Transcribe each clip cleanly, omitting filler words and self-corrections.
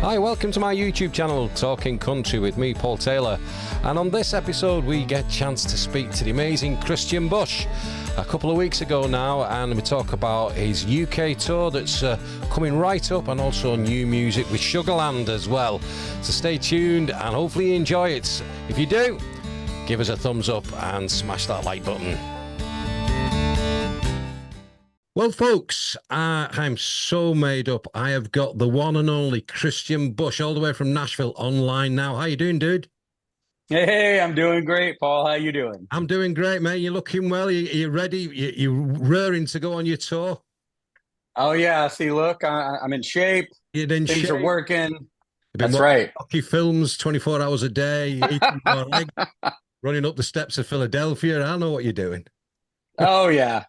Hi, welcome to my YouTube channel, Talking Country with me, Paul Taylor. And on this episode, we get a chance to speak to the amazing Cristian Bush a couple of weeks ago now, and we talk about his UK tour that's coming right up, and also new music with Sugarlands as well. So stay tuned and hopefully you enjoy it. If you do, give us a thumbs up and smash that like button. Well, folks, I'm so made up. I have got the one and only Cristian Bush all the way from Nashville online now. How you doing, dude? Hey, I'm doing great, Paul. How you doing? I'm doing great, mate. You're looking well. You ready? You're raring to go on your tour? Oh yeah, see, look, I'm in shape. You're in Things shape. are working. You've been That's right. Rocky films 24 hours a day, eating more egg, running up the steps of Philadelphia. I know what you're doing. Oh yeah.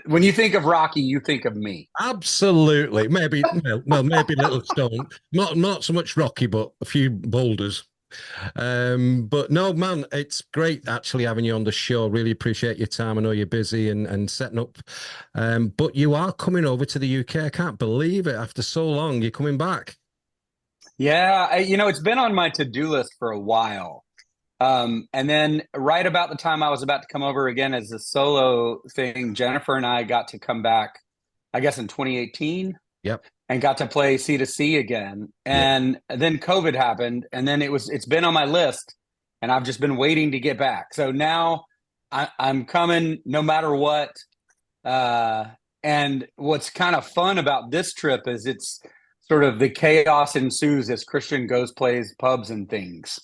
When you think of Rocky, you think of me. Absolutely. Maybe, well, maybe Little Stone. Not so much Rocky, but a few boulders. But no, man, it's great actually having you on the show. Really appreciate your time. I know you're busy and setting up. But you are coming over to the UK. I can't believe it. After so long, you're coming back. Yeah, it's been on my to-do list for a while. And then right about the time I was about to come over again as a solo thing, Jennifer and I got to come back, I guess in 2018. Yep. And got to play C2C again. And then COVID happened, and then it's been on my list, and I've just been waiting to get back. So now I'm coming no matter what. And what's kind of fun about this trip is it's sort of the chaos ensues as Kristian goes, plays pubs and things.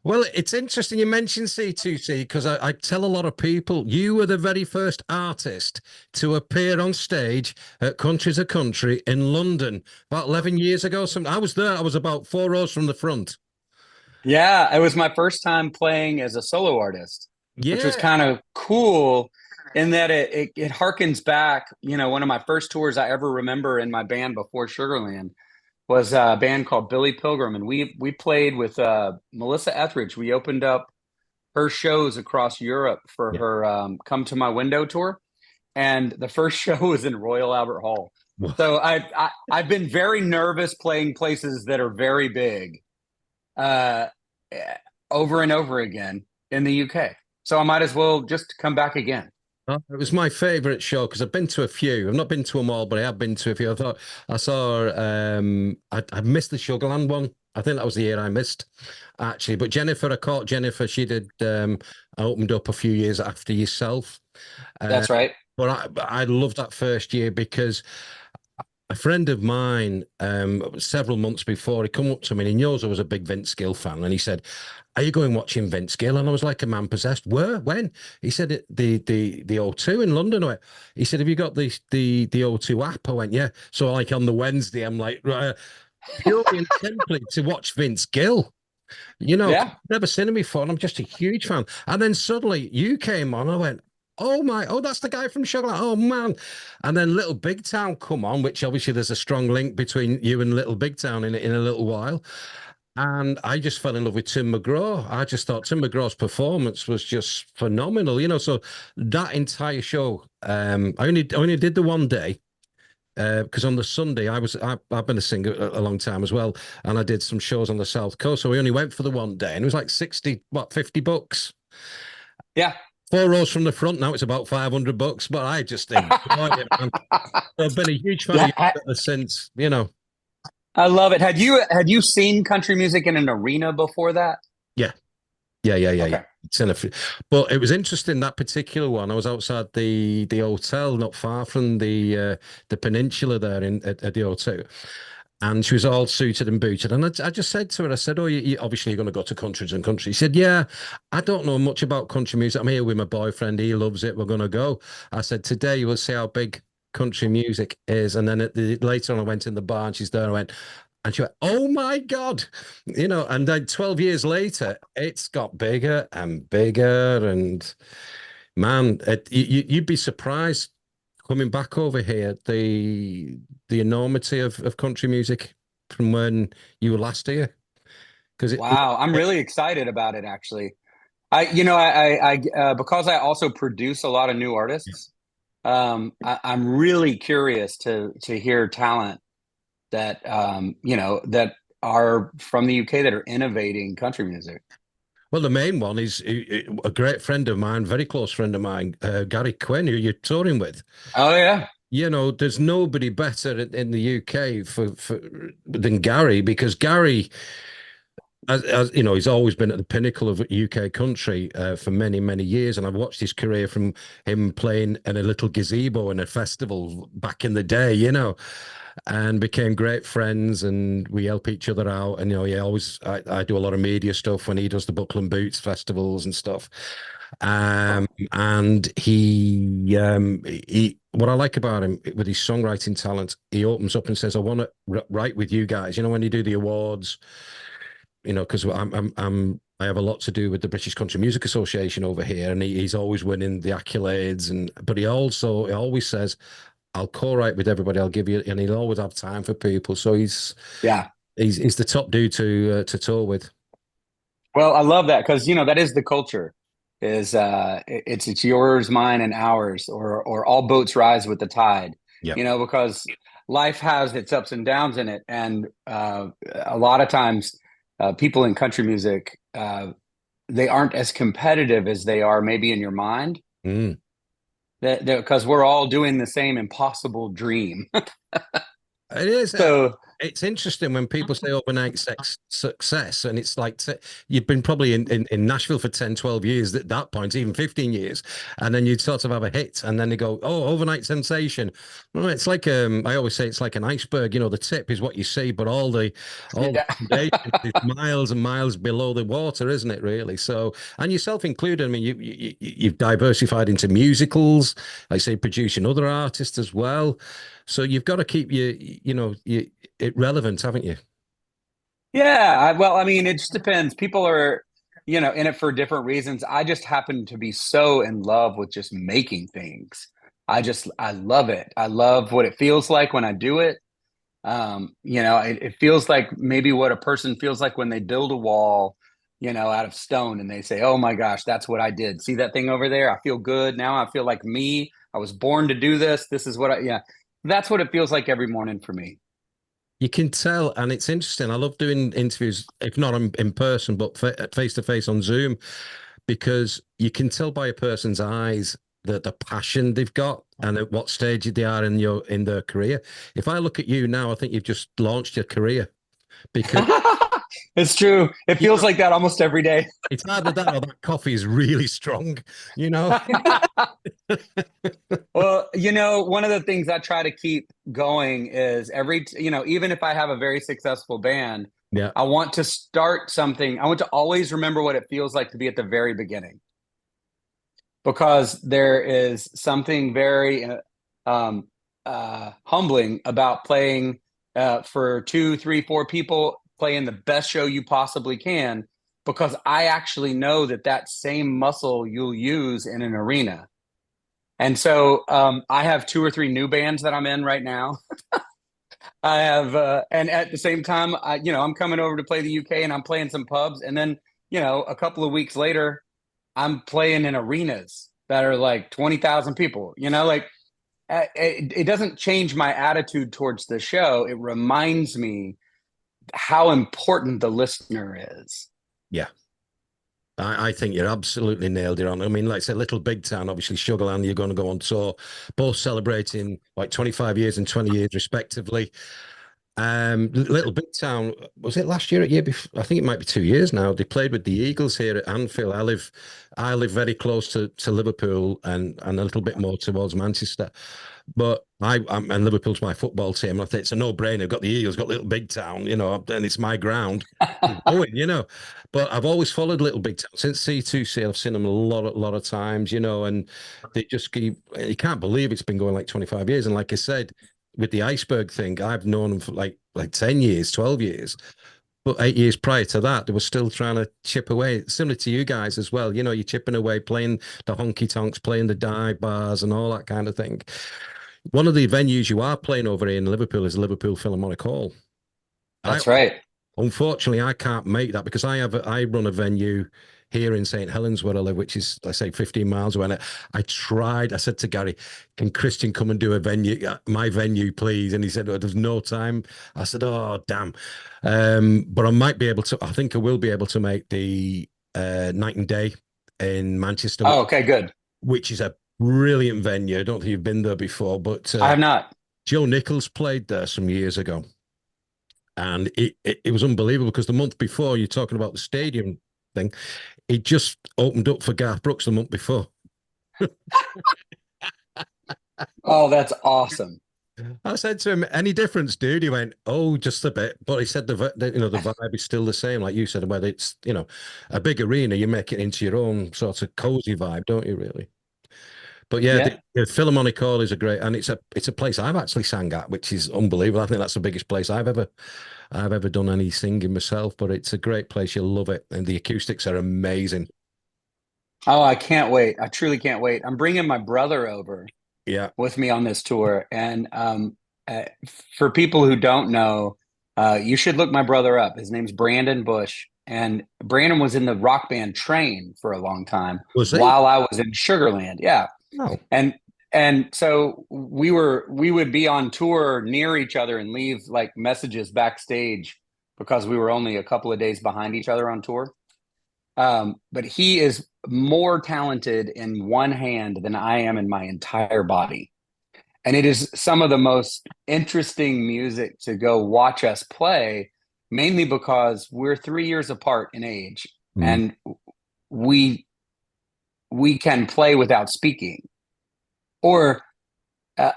Well, it's interesting you mentioned C2C because I tell a lot of people you were the very first artist to appear on stage at Country's a Country in London about 11 years ago. I was there. I was about 4 rows from the front. Yeah, it was my first time playing as a solo artist, which was kind of cool in that it harkens back. One of my first tours I ever remember in my band before Sugarland was a band called Billy Pilgrim, and we played with Melissa Etheridge. We opened up her shows across Europe for her Come to My Window tour, and the first show was in Royal Albert Hall. So I've been very nervous playing places that are very big over and over again in the UK. So I might as well just come back again. It was my favorite show because I've been to a few. I've not been to them all, but I have been to a few. I missed the Sugarland one. I think that was the year I missed, actually. But Jennifer, I caught Jennifer. She did. I opened up a few years after yourself. That's right. But I loved that first year because a friend of mine, several months before, he come up to me and he knows I was a big Vince Gill fan, and he said, "Are you going watching Vince Gill?" And I was like a man possessed. Where? When? He said, the O2 in London. He said, "Have you got the O2 app?" I went, "Yeah." So like on the Wednesday, I'm like, purely and simply to watch Vince Gill. Yeah. Never seen him before, and I'm just a huge fan. And then suddenly you came on, I went, oh, that's the guy from Sugarland. Oh, man. And then Little Big Town come on, which obviously there's a strong link between you and Little Big Town in a little while. And I just fell in love with Tim McGraw. I just thought Tim McGraw's performance was just phenomenal, So that entire show, I only did the one day because on the Sunday I've been a singer a long time as well, and I did some shows on the South Coast. So we only went for the one day, and it was like $50. Yeah. 4 rows from the front. Now it's about $500, but I just enjoyed it, man. I've been a huge fan of you ever since, I love it. Had you seen country music in an arena before that? Yeah. Okay. But it was interesting, that particular one. I was outside the hotel, not far from the peninsula there at the O2. And she was all suited and booted. And I just said to her, I said, "Oh, you obviously you're going to go to Countries and Country." She said, "Yeah, I don't know much about country music. I'm here with my boyfriend. He loves it. We're going to go." I said, "Today you will see how big country music is." And then later on, I went in the bar and she's there. And she went, "Oh my God." And then 12 years later, it's got bigger and bigger. And man, you'd be surprised coming back over here, the enormity of country music from when you were last here. Wow, I'm really excited about it, actually. I because I also produce a lot of new artists. I'm really curious to hear talent that that are from the UK that are innovating country music. Well, the main one is a great friend of mine, very close friend of mine, Gary Quinn, who you're touring with. Oh yeah. There's nobody better in the UK than Gary, because Gary, as you know, he's always been at the pinnacle of UK country for many, many years. And I've watched his career from him playing in a little gazebo in a festival back in the day, and became great friends, and we help each other out. And I do a lot of media stuff when he does the Buckland Boots festivals and stuff. And he what I like about him with his songwriting talent, he opens up and says, I want to write with you guys, when you do the awards, because I have a lot to do with the British Country Music Association over here, and he's always winning the accolades, but he always says, I'll co-write with everybody. I'll give you, and he'll always have time for people. So he's the top dude to tour with. Well, I love that, because that is the culture. Is it's yours, mine, and ours, or all boats rise with the tide. Yeah. Because life has its ups and downs in it, and a lot of times, people in country music, they aren't as competitive as they are maybe in your mind. Mm. Because we're all doing the same impossible dream. It is. So it's interesting when people say overnight success, and it's like you've been probably in Nashville for 10, 12 years at that point, even 15 years, and then you'd sort of have a hit, and then they go, oh, overnight sensation. Well, it's like I always say, it's like an iceberg. The tip is what you see, but all the foundation is miles and miles below the water, isn't it, really? So, and yourself included, I mean, you've diversified into musicals, I say, producing other artists as well. So you've got to keep it relevant, haven't you? yeah, well, I mean, it just depends. People are, in it for different reasons. I just happen to be so in love with just making things. I love it. I love what it feels like when I do it. It feels like maybe what a person feels like when they build a wall, out of stone, and they say, oh my gosh, that's what I did. See that thing over there? I feel good. Now I feel like me. I was born to do this. This is what yeah. That's what it feels like every morning for me. You can tell, and it's interesting. I love doing interviews, if not in person, but face to face on Zoom, because you can tell by a person's eyes that the passion they've got and at what stage they are in their career. If I look at you now, I think you've just launched your career, because it's true. It feels like that almost every day. It's either that or that coffee is really strong, you know? Well, one of the things I try to keep going is even if I have a very successful band, Yeah. I want to start something. I want to always remember what it feels like to be at the very beginning, because there is something very humbling about playing for 2, 3, 4 people, playing the best show you possibly can, because I actually know that same muscle you'll use in an arena. And so I have 2 or 3 new bands that I'm in right now. I have, and at the same time, I'm coming over to play the UK, and I'm playing some pubs. And then, a couple of weeks later, I'm playing in arenas that are like 20,000 people, it doesn't change my attitude towards the show. It reminds me how important the listener is. Yeah. I think you're absolutely nailed it on. I mean, like I said, Little Big Town, obviously Sugarland, you're going to go on tour, both celebrating like 25 years and 20 years respectively. Little Big Town, was it last year or year before? I think it might be 2 years now. They played with the Eagles here at Anfield. I live very close to Liverpool and a little bit more towards Manchester. But and Liverpool's my football team. I think it's a no-brainer. Got the Eagles, got Little Big Town, and it's my ground. Going. But I've always followed Little Big Town since C2C. I've seen them a lot of times, and they just keep. You can't believe it's been going like 25 years. And like I said, with the iceberg thing, I've known them for like 10 years, 12 years. But 8 years prior to that, they were still trying to chip away, similar to you guys as well. You're chipping away, playing the honky tonks, playing the dive bars and all that kind of thing. One of the venues you are playing over here in Liverpool is Liverpool Philharmonic Hall. That's right. Unfortunately, I can't make that because I run a venue here in St. Helens where I live, which is, I say, 15 miles away. And I said to Gary, can Kristian come and do a venue, my venue, please? And he said, oh, there's no time. I said, oh, damn. But I might be able to, I think I will be able to make the Night and Day in Manchester, Oh, okay, good. which is a brilliant venue. I don't think you've been there before, but I have not. Joe Nichols played there some years ago. And it was unbelievable because the month before, you're talking about the stadium thing, it just opened up for Garth Brooks the month before. Oh, that's awesome. I said to him, "Any difference, dude?" He went, "Oh, just a bit." But he said the vibe is still the same, like you said. Whether it's a big arena, you make it into your own sort of cozy vibe, don't you? Really. But yeah, Yeah. the Philharmonic Hall is a great, and it's a place I've actually sang at, which is unbelievable. I think that's the biggest place I've ever done any singing myself. But it's a great place. You'll love it, and the acoustics are amazing. Oh, I can't wait. I truly can't wait. I'm bringing my brother over Yeah. with me on this tour. And uh, for people who don't know, you should look my brother up. His name's Cristian Bush. And Brandon was in the rock band Train for a long time Was he? while I was in Sugarland. Yeah. Oh, And so we would be on tour near each other and leave like messages backstage because we were only a couple of days behind each other on tour. But he is more talented in one hand than I am in my entire body. And it is some of the most interesting music to go watch us play, mainly because we're 3 years apart in age mm. and we we can play without speaking, or uh,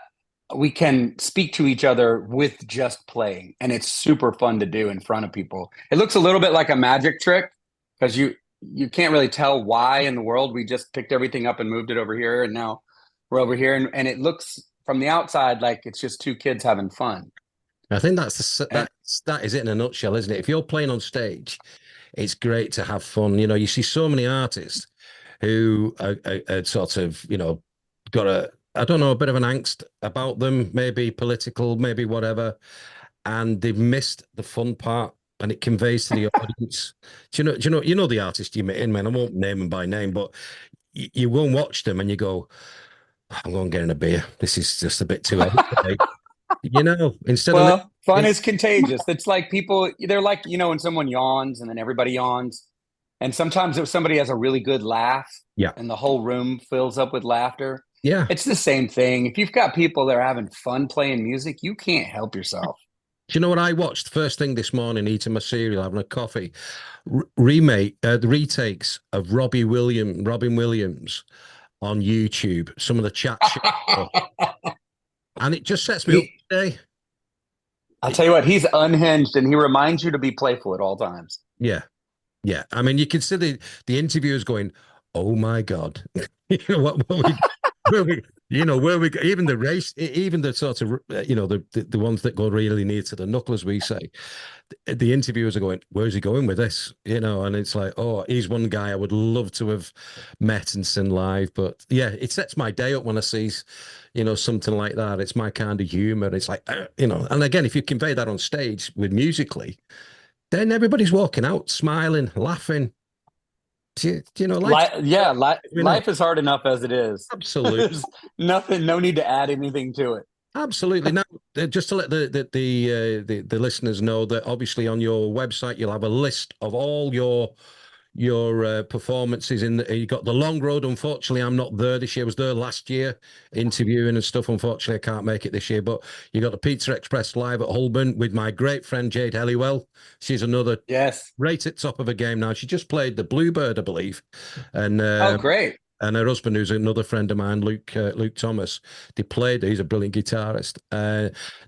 we can speak to each other with just playing, and it's super fun to do in front of people. It looks a little bit like a magic trick because you can't really tell why in the world we just picked everything up and moved it over here, and now we're over here, and it looks from the outside like it's just two kids having fun. I think And that is it in a nutshell, isn't it? If you're playing on stage, it's great to have fun. You see so many artists who are sort of, got I don't know, a bit of an angst about them, maybe political, maybe whatever, and they've missed the fun part, and it conveys to the audience. Do you know the artist you met in, man? I won't name them by name, but you go and watch them and you go, I'm going to get in a beer. This is just a bit too heavy for me. Instead of well, fun is contagious. It's like people, they're like, when someone yawns and then everybody yawns. And sometimes if somebody has a really good laugh yeah, and the whole room fills up with laughter, yeah. it's the same thing. If you've got people that are having fun playing music, you can't help yourself. Do you know what I watched first thing this morning, eating my cereal, having a coffee? The retakes of Robin Williams on YouTube, some of the chat show, and it just sets me up today. I'll tell you what, he's unhinged and he reminds you to be playful at all times. Yeah, yeah. I mean, you can see the interviewers going, "Oh my God, where we, where we, even the race, even the sort of, the ones that go really near to the knuckle, as we say, the interviewers are going, where's he going with this? And it's like, oh, he's one guy I would love to have met and seen live. But yeah, it sets my day up when I see, something like that. It's my kind of humor. It's like, and again, if you convey that on stage with musically, then everybody's walking out smiling, laughing. Life is hard enough as it is. Absolutely. There's nothing, no need to add anything to it. Absolutely. Now, just to let the listeners know that obviously on your website you'll have a list of all your performances. You got the Long Road. Unfortunately, I'm not there this year. I was there last year interviewing and stuff. Unfortunately, I can't make it this year. But you got the Pizza Express live at Holborn with my great friend Jade Helliwell. She's another right at top of her game now. She just played the Bluebird, I believe, and oh, great. And her husband, who's another friend of mine, Luke Thomas, they played. He's a brilliant guitarist.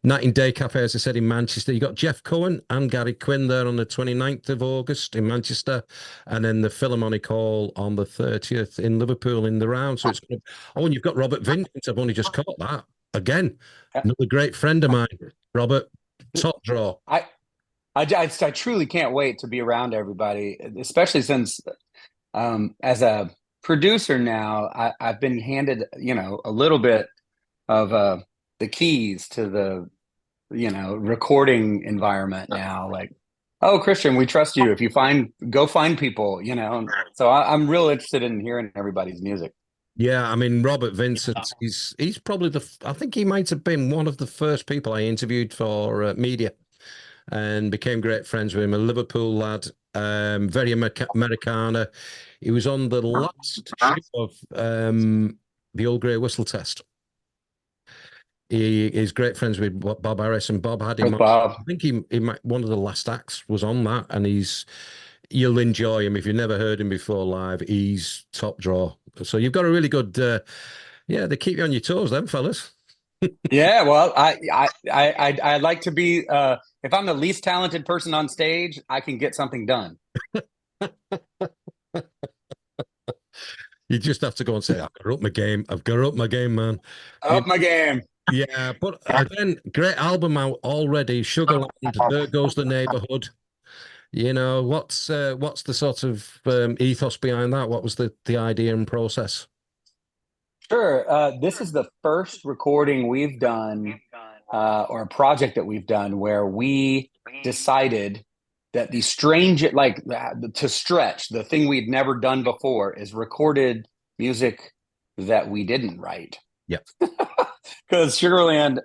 Night and Day Cafe, as I said, in Manchester. You got Jeff Cohen and Gary Quinn there on the 29th of August in Manchester, and then the Philharmonic Hall on the 30th in Liverpool in the round. So it's and you've got Robert Vincent. I've only just caught that again. Another great friend of mine, Robert. Top draw. I truly can't wait to be around everybody, especially since as a producer now, I've been handed, a little bit of the keys to the, recording environment now. Like Oh, Kristian, we trust you. If you go find people, you know. So I'm real interested in hearing everybody's music. Yeah, I mean Robert Vincent, he's probably I think he might have been one of the first people I interviewed for media, and became great friends with him. A Liverpool lad, very Americana. He was on the last show of the Old Grey Whistle Test. He is great friends with Bob Harris, and Bob had him With on. Bob. I think he might, one of the last acts was on that, and you'll enjoy him if you've never heard him before live. He's top draw. So you've got a really good, yeah. They keep you on your toes, them fellas. Yeah, well, I like to be if I'm the least talented person on stage, I can get something done. You just have to go and say, "I've got to up my game. I've got to up my game, man." Up my game. Yeah, but again, great album out already. Sugarland, There Goes the Neighbourhood. You know, what's the sort of ethos behind that? What was the idea and process? Sure. This is the first recording we've done, or a project that we've done where we decided that the strange, like to stretch, the thing we'd never done before is recorded music that we didn't write. Yeah. Because Sugarland,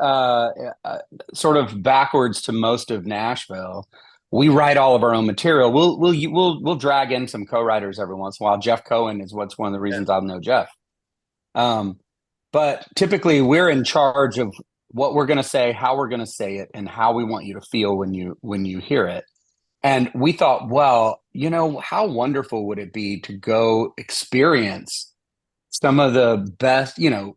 sort of backwards to most of Nashville, we write all of our own material. We'll drag in some co-writers every once in a while. Jeff Cohen is what's one of the reasons I know Jeff. But typically we're in charge of what we're going to say, how we're going to say it, and how we want you to feel when you hear it. And we thought, well, you know, how wonderful would it be to go experience some of the best, you know,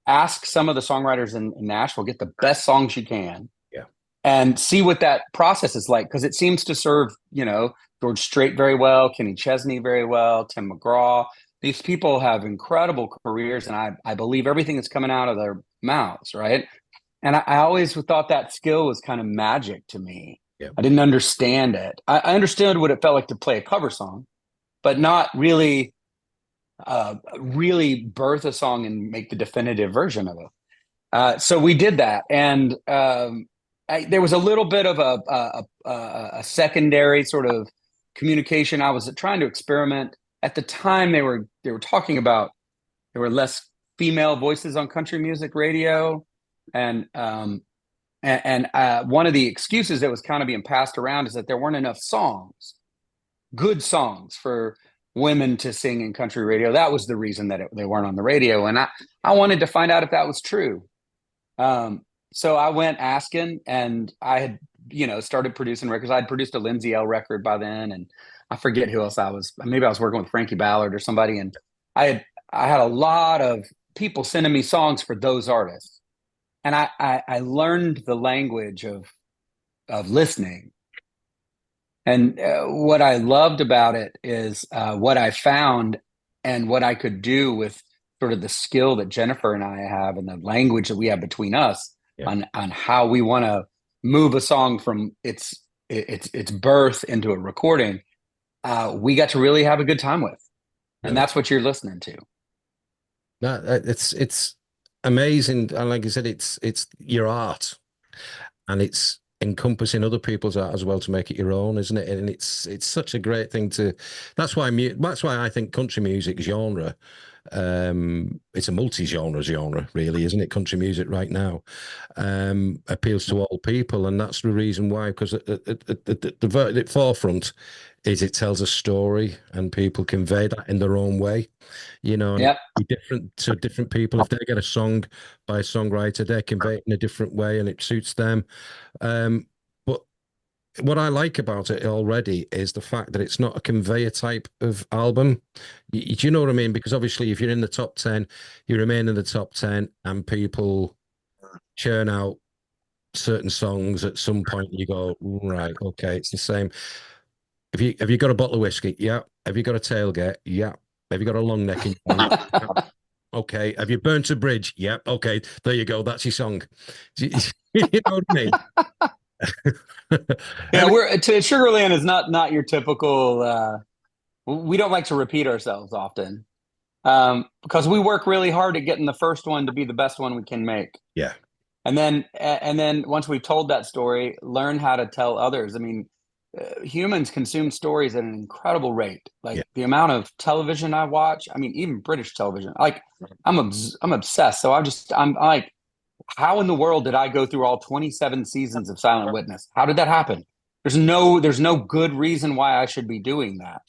ask some of the songwriters in Nashville, get the best songs you can, Yeah, and see what that process is like. Because it seems to serve, you know, George Strait very well, Kenny Chesney very well, Tim McGraw. These people have incredible careers, and I believe everything that's coming out of their mouths, right? And I always thought that skill was kind of magic to me. yeah. I didn't understand it. I understood what it felt like to play a cover song, but not really birth a song and make the definitive version of it. So we did that, and there was a little bit of a secondary sort of communication. I was trying to experiment. At the time, they were talking about there were less female voices on country music radio, and one of the excuses that was kind of being passed around is that there weren't enough songs, good songs for women to sing in country radio. That was the reason that they weren't on the radio, and I wanted to find out if that was true. So I went asking, and I had, you know, started producing records. I'd produced a Lindsay L record by then, and I forget who else I was. Maybe I was working with Frankie Ballard or somebody, and I had a lot of people sending me songs for those artists, and I learned the language of listening. And what I loved about it is what I found and what I could do with sort of the skill that Jennifer and I have and the language that we have between us, yeah, on how we want to move a song from its birth into a recording. We got to really have a good time with, and that's what you're listening to. No, it's amazing, and like I said, it's your art, and it's encompassing other people's art as well to make it your own, isn't it? And it's such a great thing to. That's why I think country music genre. It's a multi-genre, really, isn't it? Country music right now appeals to all people, and that's the reason why. Because at the forefront is it tells a story, and people convey that in their own way. You know, yep. Different to different people. If they get a song by a songwriter, they convey it in a different way, and it suits them. But what I like about it already is the fact that it's not a conveyor type of album. Do you know what I mean? Because obviously, if you're in the top 10, you remain in the top 10, and people churn out certain songs at some point. You go, right, okay, it's the same. Have you got a bottle of whiskey? Yeah. Have you got a tailgate? Yeah. Have you got a long neck in your Okay. Have you burnt a bridge? Yeah. Okay. There you go. That's your song. You know what I mean? Yeah, Sugarland is not your typical. We don't like to repeat ourselves often, because we work really hard at getting the first one to be the best one we can make. Yeah, and then once we've told that story, learn how to tell others. I mean, humans consume stories at an incredible rate. Like Yeah. the amount of television I watch, I mean, even British television, like I'm obsessed. So I'm like, how in the world did I go through all 27 seasons of Silent Witness? How did that happen? There's no good reason why I should be doing that.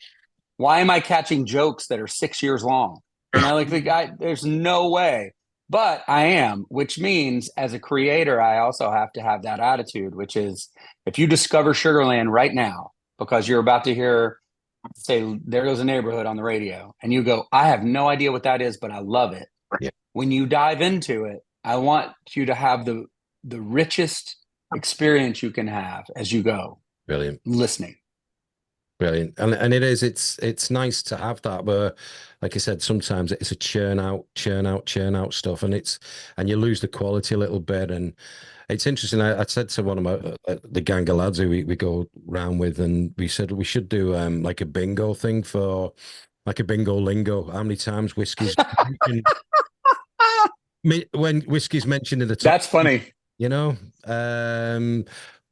Why am I catching jokes that are 6 years long? You know, like the guy, there's no way. But I am, which means as a creator, I also have to have that attitude, which is if you discover Sugarland right now, because you're about to hear, say, There Goes the Neighborhood on the radio, and you go, I have no idea what that is, but I love it. Yeah. When you dive into it, I want you to have the richest experience you can have as you go. Brilliant. Listening. Brilliant. And it's nice to have that where, like I said, sometimes it's a churn out stuff, and you lose the quality a little bit. And it's interesting. I said to one of my the gang of lads who we go round with, and we said we should do like a bingo thing for like a bingo lingo. How many times whiskey's mentioned, when whiskey's mentioned in the top, That's funny. you know?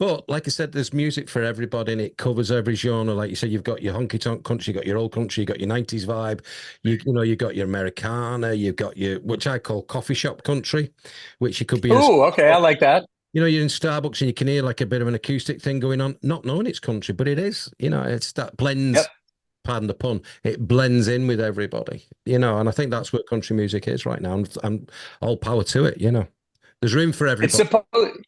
But like I said, there's music for everybody and it covers every genre. Like you said, you've got your honky tonk country, you got your old country, you got your 90s vibe, you know, you got your Americana, you've got your, which I call coffee shop country, which you could be in, Oh, okay. I like that. you know, you're in Starbucks and you can hear like a bit of an acoustic thing going on, not knowing it's country, but it is, you know, it's that blends, Yep. pardon the pun, it blends in with everybody, you know, and I think that's what country music is right now. And all power to it, you know. There's room for It's everybody. supposed,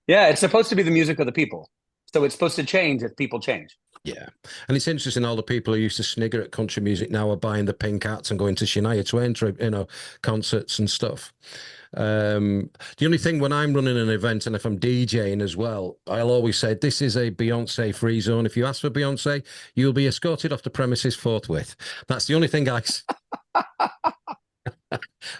yeah, it's supposed to be the music of the people. So it's supposed to change if people change. Yeah. And it's interesting, all the people who used to snigger at country music now are buying the pink hats and going to Shania Twain, you know, concerts and stuff. The only thing when I'm running an event and if I'm DJing as well, I'll always say this is a Beyonce free zone. If you ask for Beyonce, you'll be escorted off the premises forthwith. That's the only thing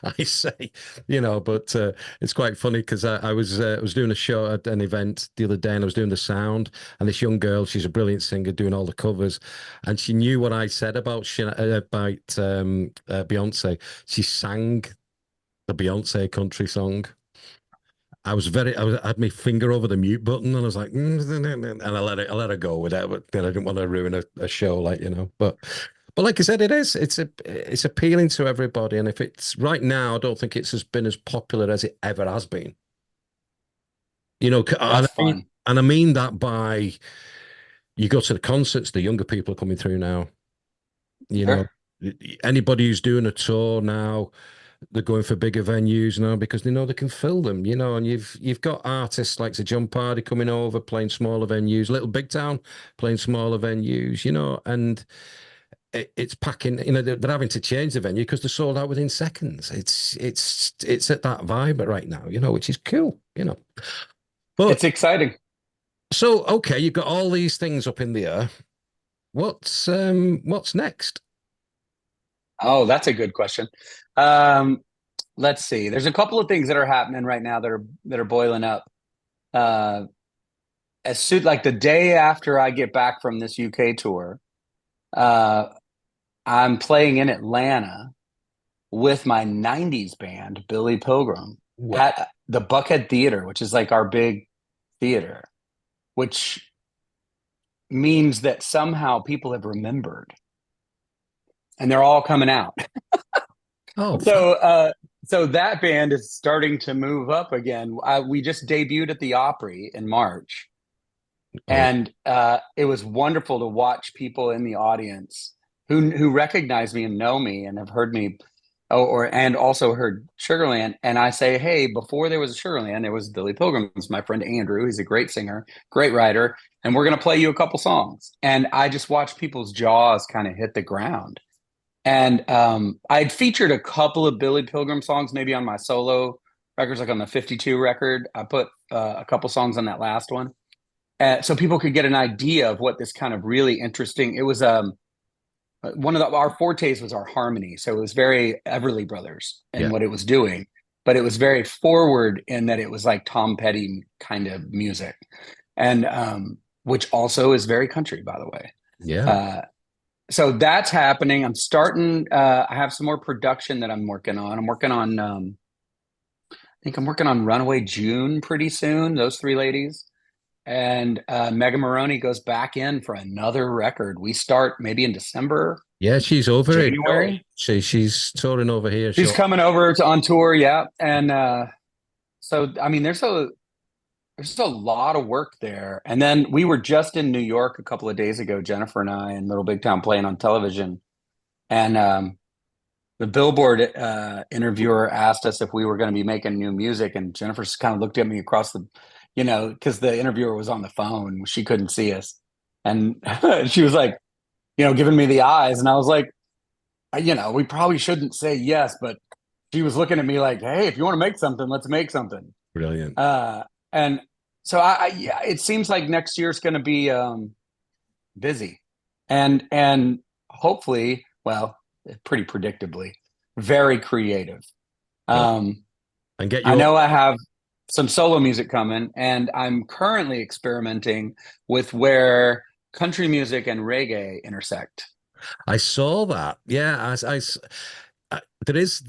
I say, you know, but it's quite funny because I was doing a show at an event the other day and I was doing the sound and this young girl, she's a brilliant singer doing all the covers, and she knew what I said about Beyonce. She sang the Beyonce country song. I had my finger over the mute button and I was like, and I let her go with that, but then I didn't want to ruin a show, like, you know, but like I said, it's appealing to everybody. And if it's right now, I don't think it's been as popular as it ever has been. You know, That's fun. and I mean that by you go to the concerts, the younger people are coming through now. You know, Sure. anybody who's doing a tour now, they're going for bigger venues now because they know they can fill them, you know, and you've got artists like the John Pardy coming over, playing smaller venues, Little Big Town playing smaller venues, you know, and it's packing, you know, they're having to change the venue because they're sold out within seconds. It's at that vibe right now, you know, which is cool, you know. It's But exciting. so okay, you've got all these things up in the air. What's next? Oh, that's a good question. Um, let's see. There's a couple of things that are happening right now that are boiling up. Uh, as soon like the day after I get back from this UK tour, uh, I'm playing in Atlanta with my 90s band, Billy Pilgrim, Well, at the Buckhead Theater, which is like our big theater, which means that somehow people have remembered and they're all coming out. oh, So that band is starting to move up again. We just debuted at the Opry in March, oh, and it was wonderful to watch people in the audience who recognize me and know me and have heard me, and also heard Sugarland. And I say, hey, before there was a Sugarland, there was Billy Pilgrim's my friend Andrew. He's a great singer, great writer, and we're going to play you a couple songs. And I just watched people's jaws kind of hit the ground. And I'd featured a couple of Billy Pilgrim songs, maybe on my solo records, like on the 52 record. I put a couple songs on that last one. So people could get an idea of what this kind of really interesting, it was one of our fortes was our harmony. So it was very Everly Brothers and yeah, what it was doing, but it was very forward in that it was like Tom Petty kind of music. And which also is very country, by the way. yeah. Uh, so that's happening. I'm starting. I have some more production that I'm working on. I'm working on. I think I'm working on Runaway June pretty soon. Those three ladies. and Megan Maroney goes back in for another record. We start maybe in December, Yeah, she's over here. January. She's touring over here. She's coming over on tour, yeah. And so I mean, there's a lot of work there. And then we were just in New York a couple of days ago, Jennifer and I, in Little Big Town playing on television. And the Billboard interviewer asked us if we were going to be making new music. And Jennifer just kind of looked at me across the, because the interviewer was on the phone. She couldn't see us. And she was like, giving me the eyes. And I was like, we probably shouldn't say yes. But she was looking at me like, hey, if you want to make something, let's make something. Brilliant. And so yeah, it seems like next year's going to be busy, and hopefully, well, pretty predictably, very creative. And I know I have some solo music coming, and I'm currently experimenting with where country music and reggae intersect. I saw that. Yeah, there is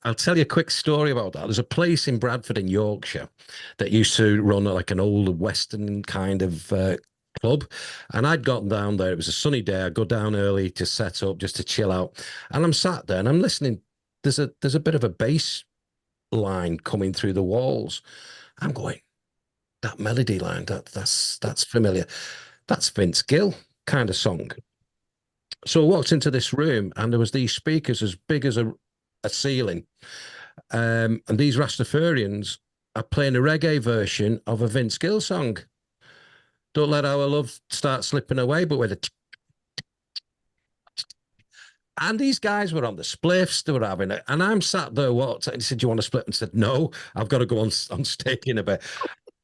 I'll tell you a quick story about that. There's a place in Bradford in Yorkshire that used to run like an old Western kind of club, and I'd gotten down there. It was a sunny day. I go down early to set up, just to chill out, and I'm sat there and I'm listening. There's a bit of a bass line coming through the walls. I'm going, that melody line, that's familiar. That's Vince Gill kind of song. So I walked into this room and there was these speakers as big as a ceiling. And these Rastafarians are playing a reggae version of a Vince Gill song. Don't Let Our Love Start Slipping Away, but with a... And these guys were on the spliffs, they were having it. And I'm sat there, what? And he said, do you want to split? And I said, no, I've got to go on stage in a bit.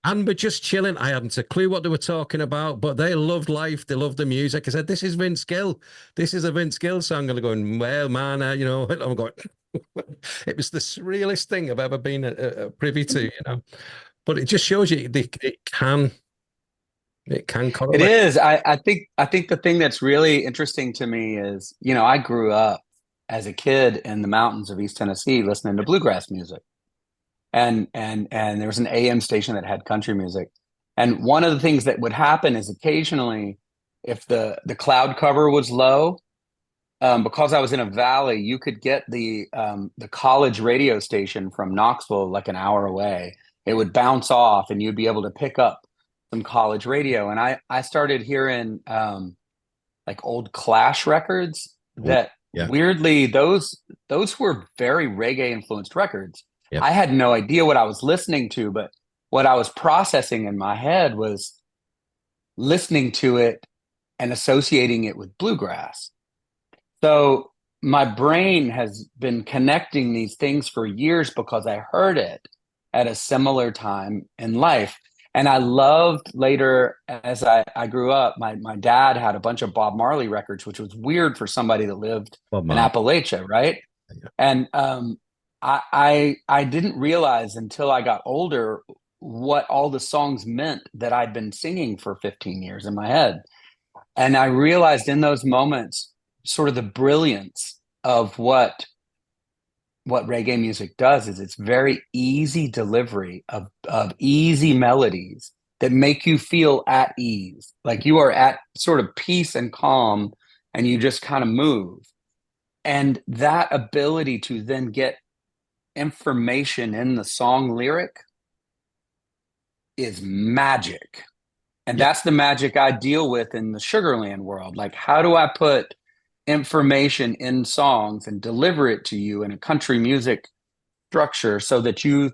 And we're just chilling. I hadn't a clue what they were talking about, but they loved life. They loved the music. I said, this is Vince Gill. This is a Vince Gill song. And they're going, well, man, I'm going, it was the surrealest thing I've ever been privy to. But it just shows you it can correlate. It is. I think the thing that's really interesting to me is, I grew up as a kid in the mountains of East Tennessee listening to bluegrass music. And there was an AM station that had country music. And one of the things that would happen is occasionally, if the cloud cover was low, because I was in a valley, you could get the college radio station from Knoxville like an hour away. It would bounce off and you'd be able to pick up some college radio. And I started hearing like old Clash records that weirdly, those were very reggae influenced records. Yep. I had no idea what I was listening to, but what I was processing in my head was listening to it and associating it with bluegrass. So my brain has been connecting these things for years because I heard it at a similar time in life. And I loved later, as I grew up, my dad had a bunch of Bob Marley records, which was weird for somebody that lived in Appalachia, right? Yeah. And I didn't realize until I got older what all the songs meant that I'd been singing for 15 years in my head. And I realized in those moments sort of the brilliance of what reggae music does is it's very easy delivery of easy melodies that make you feel at ease, like you are at sort of peace and calm, and you just kind of move. And that ability to then get information in the song lyric is magic. And that's the magic I deal with in the Sugarland world. Like, how do I put information in songs and deliver it to you in a country music structure so that you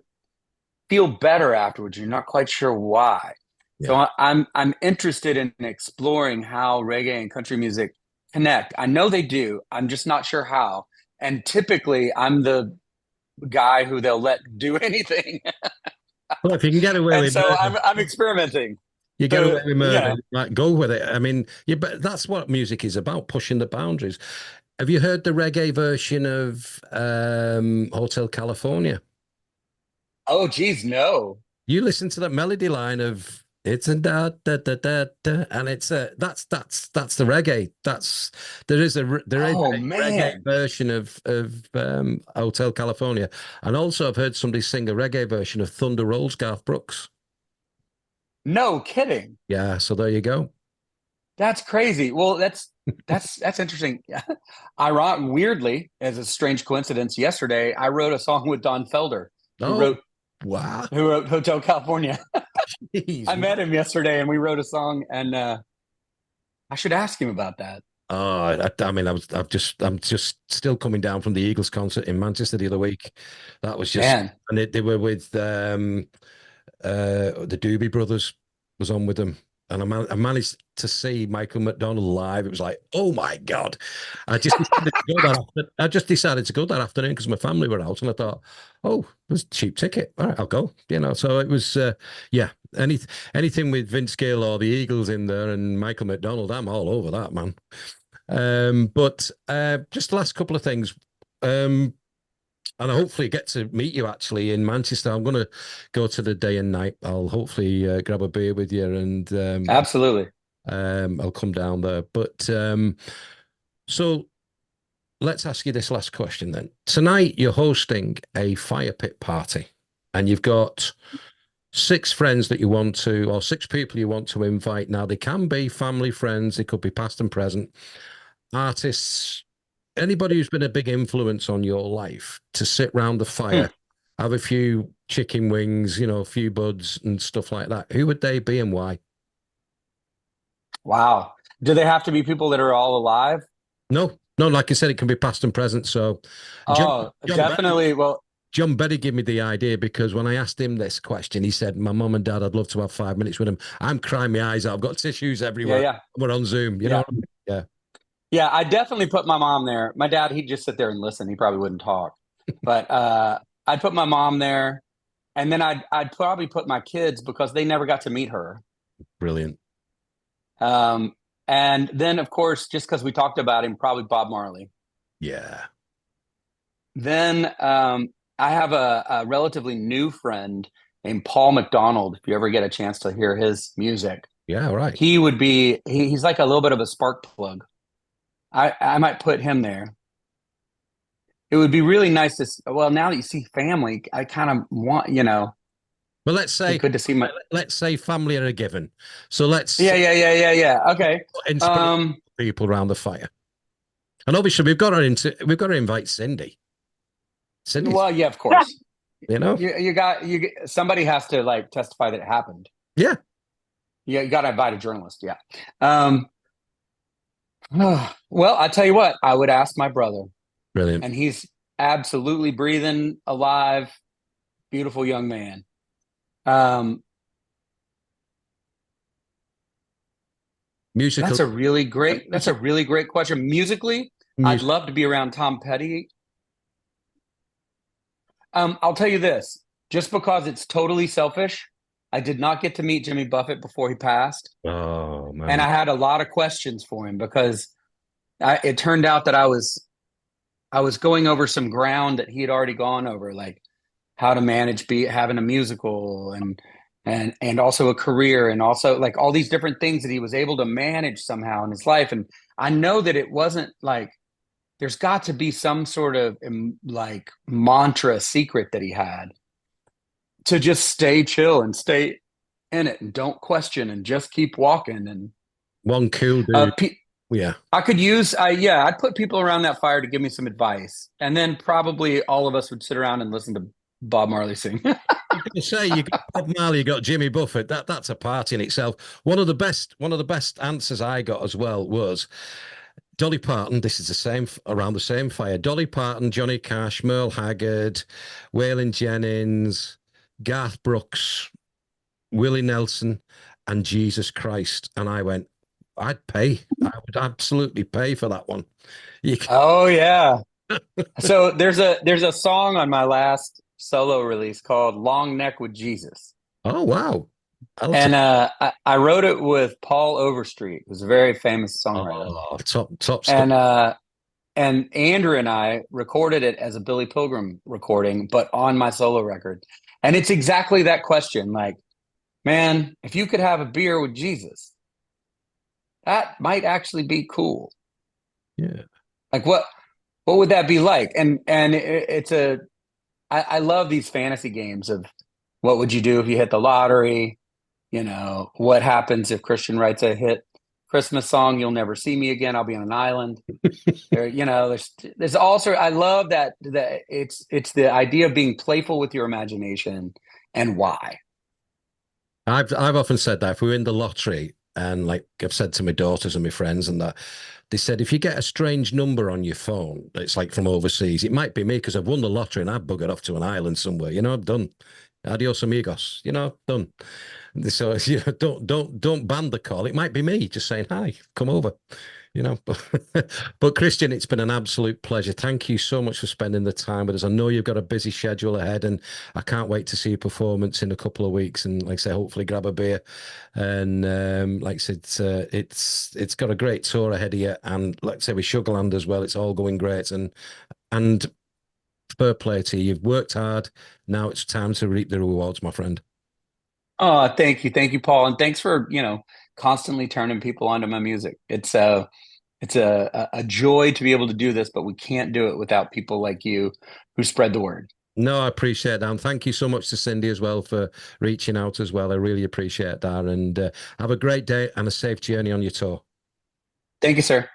feel better afterwards? You're not quite sure why. Yeah. So I'm interested in exploring how reggae and country music connect. I know they do. I'm just not sure how. And typically I'm the guy who they'll let do anything. Well, if you can get away with so I'm experimenting. You get away with murder, like, go with it. I mean, but that's what music is about, pushing the boundaries. Have you heard the reggae version of Hotel California? Oh, geez, no. You listen to that melody line of it's a da da da da da, and it's that's the reggae. There is a reggae version of Hotel California, and also I've heard somebody sing a reggae version of Thunder Rolls, Garth Brooks. No kidding. Yeah, so there you go. That's crazy. Well, that's interesting. Weirdly, as a strange coincidence, yesterday I wrote a song with Don Felder, who Oh, wrote wow. who wrote Hotel California. Jeez, I met him yesterday and we wrote a song, and I should ask him about that. oh, I mean, I'm just still coming down from the Eagles concert in Manchester the other week. That was just, Man, and they were with the Doobie Brothers was on with them, and I managed to see Michael McDonald live. It was like, oh my God! I just decided to go that afternoon because my family were out, and I thought, oh, there's a cheap ticket. All right, I'll go. So it was, yeah. Anything with Vince Gill or the Eagles in there and Michael McDonald, I'm all over that, man. But just the last couple of things. And I hopefully get to meet you actually in Manchester. I'm going to go to the day and night. I'll hopefully grab a beer with you, and absolutely. I'll come down there. But so let's ask you this last question then. Tonight you're hosting a fire pit party, and you've got 6 friends that you want to, or 6 people you want to invite. Now they can be family, friends. They could be past and present, artists, anybody who's been a big influence on your life, to sit round the Hmm. fire, have a few chicken wings, a few buds and stuff like that. Who would they be and why? Wow. Do they have to be people that are all alive? No, no, like I said, it can be past and present. So John, Oh, John Betty, definitely. Well, John Betty gave me the idea because when I asked him this question, he said, my mum and dad, I'd love to have 5 minutes with them. I'm crying my eyes out. I've got tissues yeah, everywhere. yeah, We're on Zoom, you know yeah. what I mean? Yeah, Yeah, I definitely put my mom there. My dad, he'd just sit there and listen. He probably wouldn't talk. But I'd put my mom there, and then I'd probably put my kids because they never got to meet her. brilliant. Um, and then of course, just because we talked about him, probably Bob Marley. Yeah. Then I have a relatively new friend named Paul McDonald. If you ever get a chance to hear his music, Yeah, all right. he's like a little bit of a spark plug. I might put him there. It would be really nice to, well, now that you see family, I kind of want, Well, be good to see my, let's say family are a given. So let's yeah. Okay. inspire people around the fire. And obviously we've got to invite Cindy. Cindy's, Well, yeah, of course. you know? Somebody has to like testify that it happened. Yeah. Yeah, you got to invite a journalist. Yeah. Um, well, I tell you what, I would ask my brother, Brilliant. and he's absolutely breathing, alive, beautiful young man. Um, Musical. That's a really great question. Musically, I'd love to be around Tom Petty. I'll tell you this, just because it's totally selfish, I did not get to meet Jimmy Buffett before he passed. Oh And man. I had a lot of questions for him because it turned out that I was going over some ground that he had already gone over, like how to manage having a musical and also a career, and also like all these different things that he was able to manage somehow in his life. And I know that it wasn't like, there's got to be some sort of like mantra secret that he had to just stay chill and stay in it and don't question and just keep walking. And One cool dude. Yeah. I could I'd put people around that fire to give me some advice, and then probably all of us would sit around and listen to Bob Marley sing. You say you got Bob Marley, you got Jimmy Buffett. That's a party in itself. One of the best answers I got as well was Dolly Parton. This is the same around the same fire. Dolly Parton, Johnny Cash, Merle Haggard, Waylon Jennings, Garth Brooks, Willie Nelson, and Jesus Christ. And I went, I'd pay. I would absolutely pay for that one. Oh yeah. So there's a song on my last solo release called "Long Neck with Jesus," Oh wow. and I wrote it with Paul Overstreet, who's a very famous songwriter, top stuff. and Andrew and I recorded it as a Billy Pilgrim recording, but on my solo record. And it's exactly that question, like, man, if you could have a beer with Jesus, that might actually be cool. Yeah. Like what would that be like? And I love these fantasy games of what would you do if you hit the lottery? What happens if Kristian writes a hit Christmas song? You'll never see me again. I'll be on an island. There's also, I love that it's the idea of being playful with your imagination and why. I've often said that if we win the lottery, and like I've said to my daughters and my friends and that, they said if you get a strange number on your phone that's like from overseas, it might be me because I've won the lottery and I've buggered off to an island somewhere. I'm done. Adios amigos. Done. So don't ban the call. It might be me just saying hi, come over. But Kristian, it's been an absolute pleasure. Thank you so much for spending the time with us. I know you've got a busy schedule ahead, and I can't wait to see your performance in a couple of weeks. And like I say, hopefully grab a beer. And like I said, it's got a great tour ahead of you. And like I say, with Sugarland as well, it's all going great. And fair play to you. You've worked hard. Now it's time to reap the rewards, my friend. Oh, thank you, Paul, and thanks for constantly turning people onto my music. It's a joy to be able to do this, but we can't do it without people like you who spread the word. No, I appreciate that. And thank you so much to Cindy as well for reaching out as well. I really appreciate that. And have a great day and a safe journey on your tour. Thank you, sir.